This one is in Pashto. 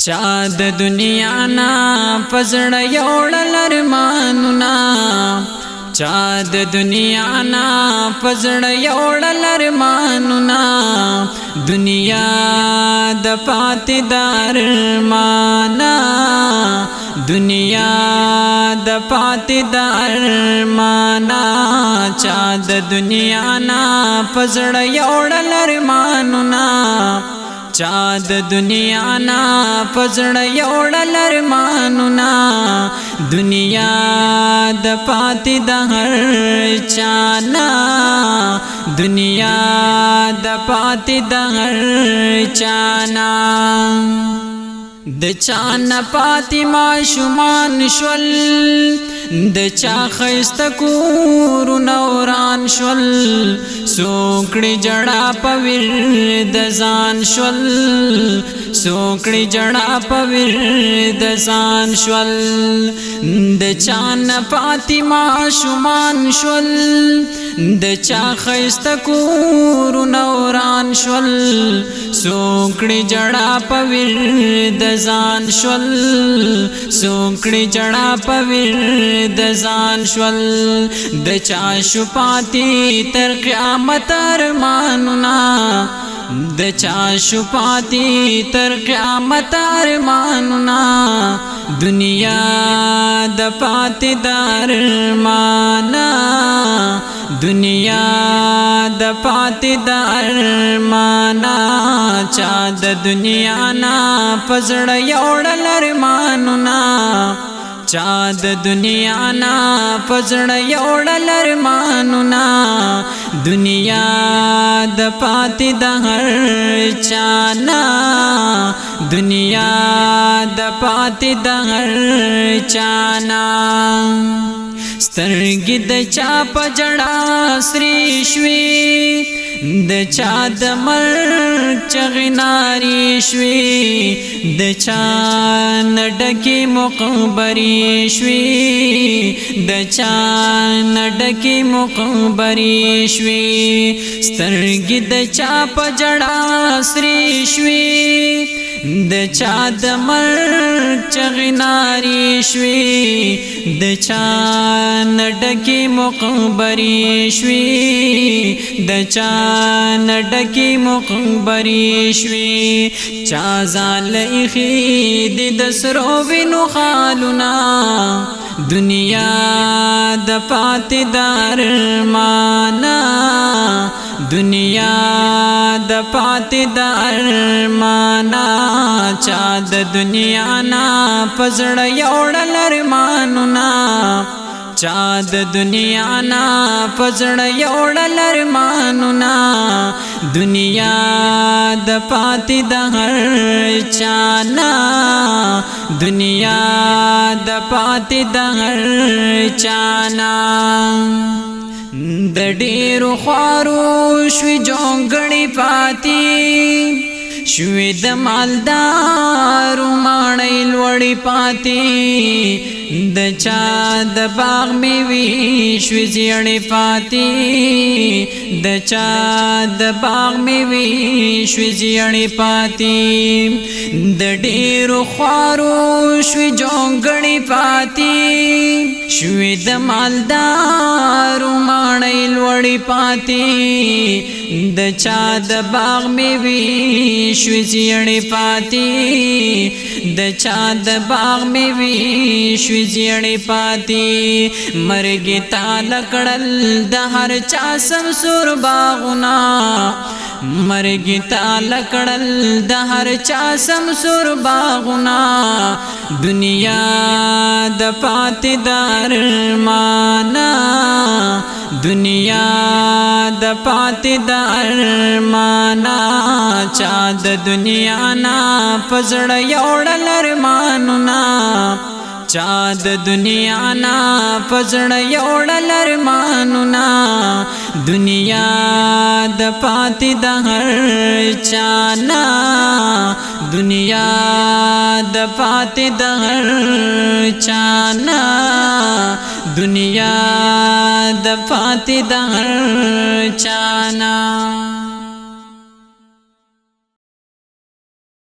چا د دنیا نا پزړ یوړل ارمانونه چا د دنیا نا پزړ یوړل ارمانونه دنیا د پاتې درمانا دنیا د پاتې درمانا چا د دنیا نا پزړ یوړل ارمانونه چا د دنیا نا پزړ یوړل ارمانونه دنیا د پاتې د هر چانا دنیا د پاتې د هر چانا د چانا پاتې ماشومان شول د چا خیسته کورونه وران شول سوکړي جړه پویر د ځان شول سوکړي جړه پویر د ځان شول د چانا پاتې ماشومان شول د چا خیسته کورونه وران شول سوکړي جړه پویر د ځان شول سوکړي جړه پویر د ځان شول د چا شو پاتې تر قیامت ارمانونه د چا شو پاتې تر قیامت ارمانونه دنیا د پاتې درمانا دنیا د پاتې درمانا چا د دنیا نا پزړ یوړل ارمانونه چا د دنیا نا پزړ یوړل ارمانونه دنیا د پاتې د هر چانا دنیا د پاتې د هر چانا سترګې د چا په جړا سرې شوې د چا د مرګ چغې نارې شوې د چا نډکې مقبرې شوې د چا نډکې مقبرې شوې سترګې د چا په جړا سرې شوې د چا د مرګ چغې نارې شوې د چا نډکې مقبرې شوې د چا نډکې مقبرې شوې چا ځان ایښي د سرو وینو خالونه دنیا د پاتې درمانا دنیا د پاتې درمانا چا د دنیا نا پزړ یوړل ارمانونه چا د دنیا نا پزړ یوړل ارمانونه دنیا د پاتې د هر چانا دنیا د پاتې د هر چانا د ډېرو خوارو شوي جونګړې پاتې شوې د مالدارو ماڼۍ لوړې پاتې د چا د باغ میوې شوې زیړې پاتې د چا د باغ میوې شوې زیړې پاتې د ډېرو خوارو شوي جونګړې پاتې شوې د مالدارو ماڼۍ لوړې پاتې د چا د باغ میوې شوې زیړې پاتې د چا د باغ میوې شوې زیړې پاتې مرګ تعالی کړل د هر چا سمسور باغونه مرګ تعالی کړل د هر چا سمسور باغونه دنیا د پاتې درمانا دنیا د پاتې درمانا چا د دنیا نا پزړ یوړل ارمانونه چا د دنیا نا پزړ یوړل ارمانونه دنیا د پاتې د هر چانا دنیا د پاتې د هر چانا دنیا د پاتې د هر چانا